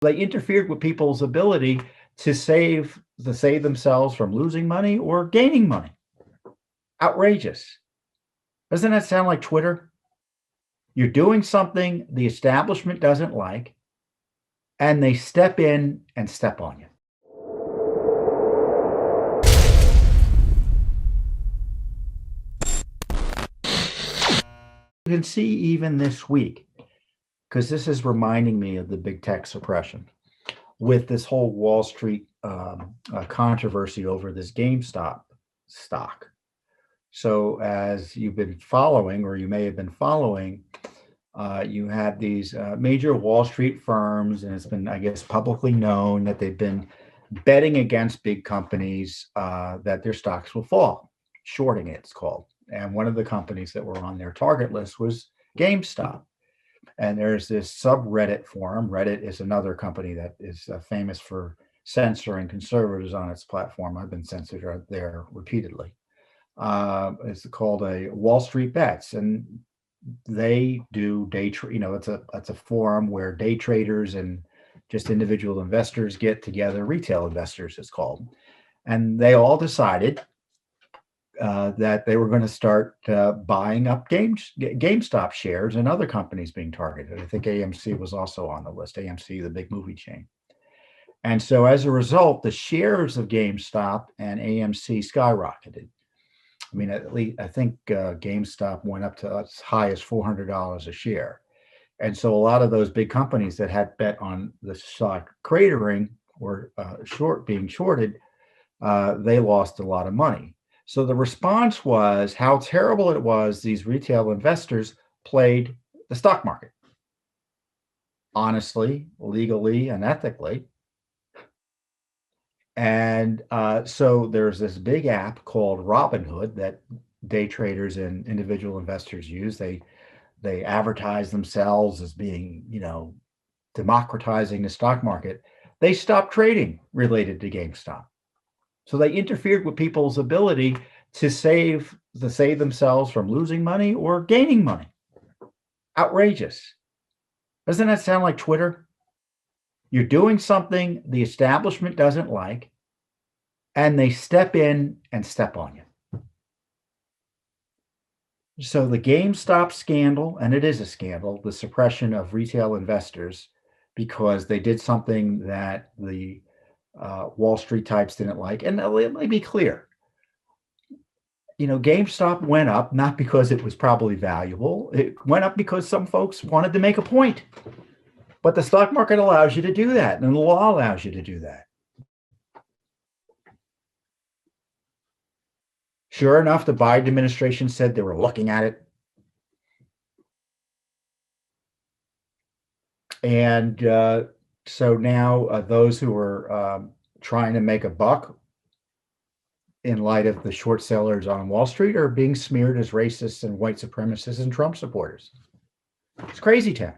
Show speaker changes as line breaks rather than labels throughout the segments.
They interfered with people's ability to save themselves from losing money or gaining money. Outrageous. Doesn't that sound like Twitter? You're doing something the establishment doesn't like, and they step in and step on you. You can see even this week, because this is reminding me of the big tech suppression with this whole Wall Street controversy over this GameStop stock. So, as you've been following, or you may have been following, you had these major Wall Street firms, and it's been, I guess, publicly known that they've been betting against big companies that their stocks will fall. Shorting, it's called. And one of the companies that were on their target list was GameStop. And there's this subreddit forum. Reddit is another company that is famous for censoring conservatives on its platform. I've been censored there repeatedly. It's called a Wall Street Bets, and they do day trade. It's a forum where day traders and just individual investors get together. Retail investors, it's called, and they all decided that they were going to start buying up GameStop shares and other companies being targeted. I think AMC was also on the list. AMC, the big movie chain. And so as a result, the shares of GameStop and AMC skyrocketed. I mean, at least I think GameStop went up to as high as $400 a share. And so a lot of those big companies that had bet on the stock cratering or being shorted, they lost a lot of money. So the response was how terrible it was these retail investors played the stock market honestly, legally, and ethically. And so there's this big app called Robinhood that day traders and individual investors use. They advertise themselves as being, democratizing the stock market. They stopped trading related to GameStop. So they interfered with people's ability to save themselves from losing money or gaining money. Outrageous. Doesn't that sound like Twitter? You're doing something the establishment doesn't like, and they step in and step on you. So the GameStop scandal, and it is a scandal, the suppression of retail investors because they did something that the Wall Street types didn't like. And let me be clear. GameStop went up not because it was probably valuable. It went up because some folks wanted to make a point. But the stock market allows you to do that, and the law allows you to do that. Sure enough, the Biden administration said they were looking at it. And so now those who are trying to make a buck in light of the short sellers on Wall Street are being smeared as racists and white supremacists and Trump supporters. It's crazy town.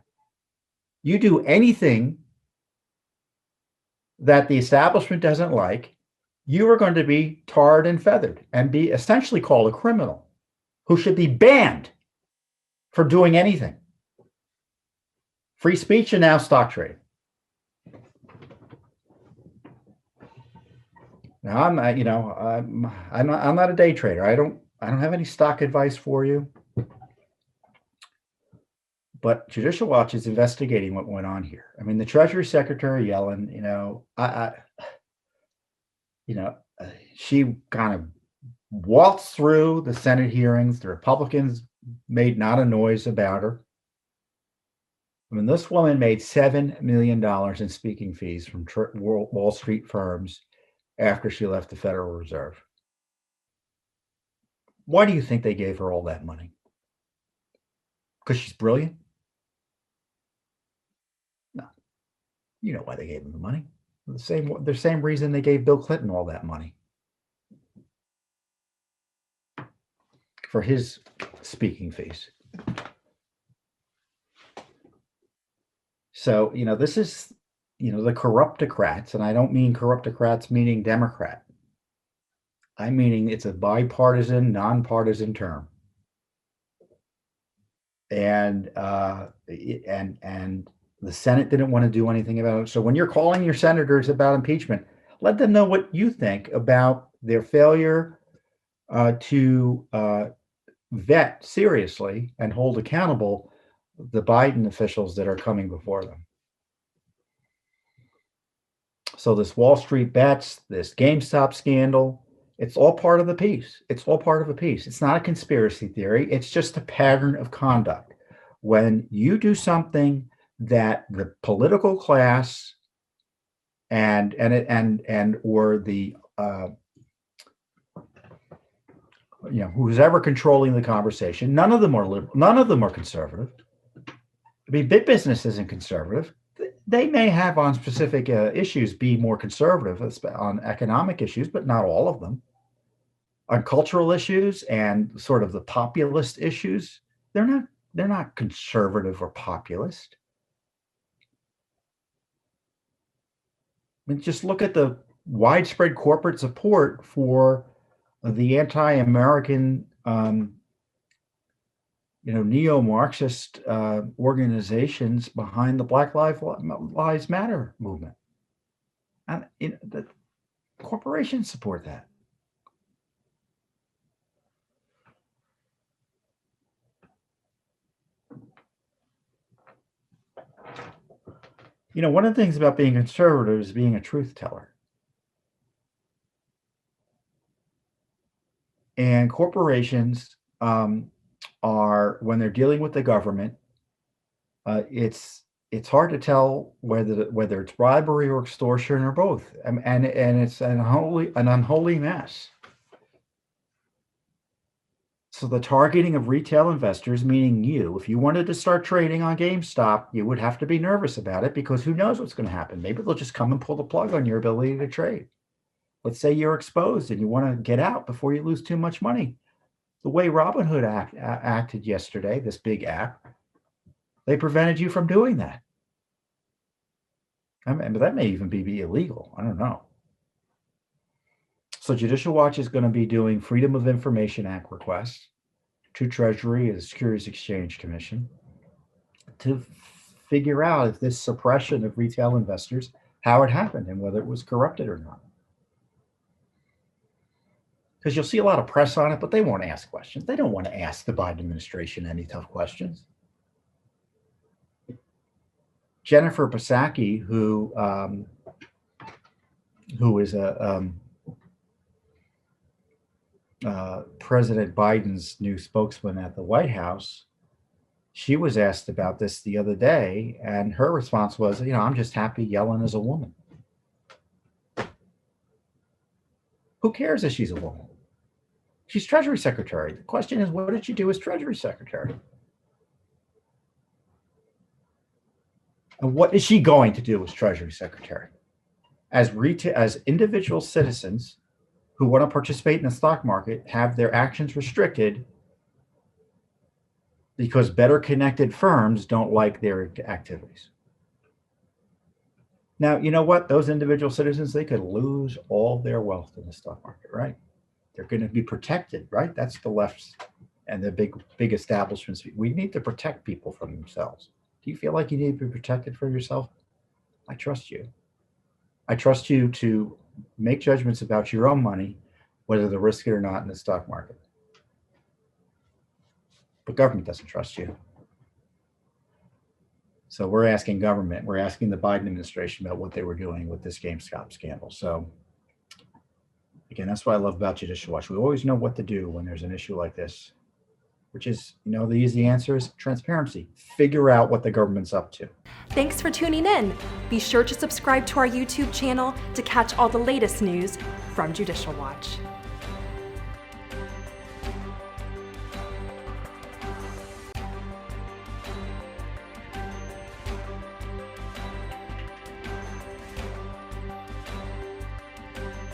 You do anything that the establishment doesn't like, you are going to be tarred and feathered and be essentially called a criminal who should be banned for doing anything. Free speech and now stock trading. Now I'm not a day trader. I don't have any stock advice for you. But Judicial Watch is investigating what went on here. I mean, the Treasury Secretary Yellen, she kind of waltzed through the Senate hearings. The Republicans made not a noise about her. I mean, this woman made $7 million in speaking fees from Wall Street firms after she left the Federal Reserve. Why do you think they gave her all that money? Because she's brilliant? No. You know why they gave him the money. The same reason they gave Bill Clinton all that money. For his speaking fees. So, this is, the corruptocrats, and I don't mean corruptocrats meaning Democrat. I'm meaning it's a bipartisan, nonpartisan term. And The Senate didn't want to do anything about it. So when you're calling your senators about impeachment, let them know what you think about their failure to vet seriously and hold accountable the Biden officials that are coming before them. So this Wall Street bets, this GameStop scandal, it's all part of the piece. It's all part of a piece. It's not a conspiracy theory. It's just a pattern of conduct. When you do something that the political class and or the who's ever controlling the conversation, none of them are liberal, none of them are conservative. I mean, big business isn't conservative. They may have on specific issues be more conservative on economic issues, but not all of them. On cultural issues and sort of the populist issues, they're not conservative or populist. I mean, just look at the widespread corporate support for the anti-American, neo-Marxist organizations behind the Black Lives Matter movement. And the corporations support that. One of the things about being conservative is being a truth teller. And corporations are, when they're dealing with the government, it's hard to tell whether it's bribery or extortion or both, and it's an unholy mess. So the targeting of retail investors, meaning you, if you wanted to start trading on GameStop, you would have to be nervous about it, because who knows what's going to happen? Maybe they'll just come and pull the plug on your ability to trade. Let's say you're exposed and you want to get out before you lose too much money. The way Robinhood acted yesterday, this big app, they prevented you from doing that. I mean, but that may even be illegal. I don't know. So Judicial Watch is going to be doing Freedom of Information Act requests to Treasury and the Securities Exchange Commission to figure out if this suppression of retail investors, how it happened and whether it was corrupted or not. Because you'll see a lot of press on it, but they won't ask questions. They don't want to ask the Biden administration any tough questions. Jennifer Psaki, who is President Biden's new spokesman at the White House, she was asked about this the other day, and her response was, I'm just happy Yellen is a woman. Who cares if she's a woman? She's Treasury Secretary. The question is, what did she do as Treasury Secretary? And what is she going to do as Treasury Secretary? As individual citizens who want to participate in the stock market have their actions restricted because better connected firms don't like their activities. Now, you know what? Those individual citizens, they could lose all their wealth in the stock market, right? They're going to be protected, right? That's the left and the big establishments. We need to protect people from themselves. Do you feel like you need to be protected for yourself? I trust you. I trust you to make judgments about your own money, whether to risk it or not in the stock market. But government doesn't trust you. So we're asking the Biden administration about what they were doing with this GameStop scandal. So again, that's what I love about Judicial Watch. We always know what to do when there's an issue like this, which is, the easy answer is transparency. Figure out what the government's up to.
Thanks for tuning in. Be sure to subscribe to our YouTube channel to catch all the latest news from Judicial Watch.